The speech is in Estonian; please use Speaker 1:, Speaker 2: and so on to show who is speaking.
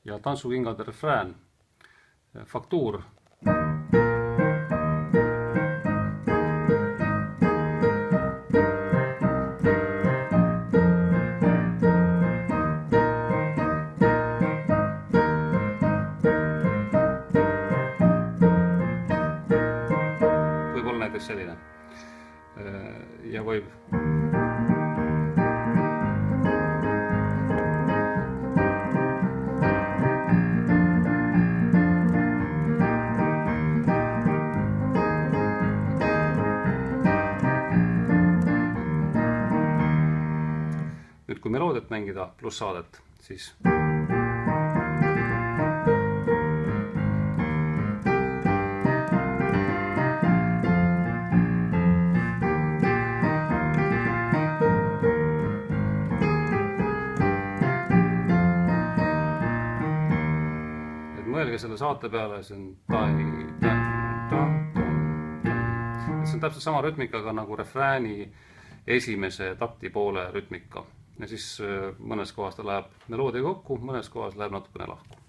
Speaker 1: ja tantsukingade refrään, faktuur. Võib olla näiteks selline ja võib nüüd kui meloodiat mängida pluss saadet, siis mõelge selle saate peale, see on täpselt sama rütmikaga nagu refrääni esimese takti poole rütmika. Ja siis mõnes kohas ta läheb meloodia kokku, mõnes kohas läheb natukene lahku.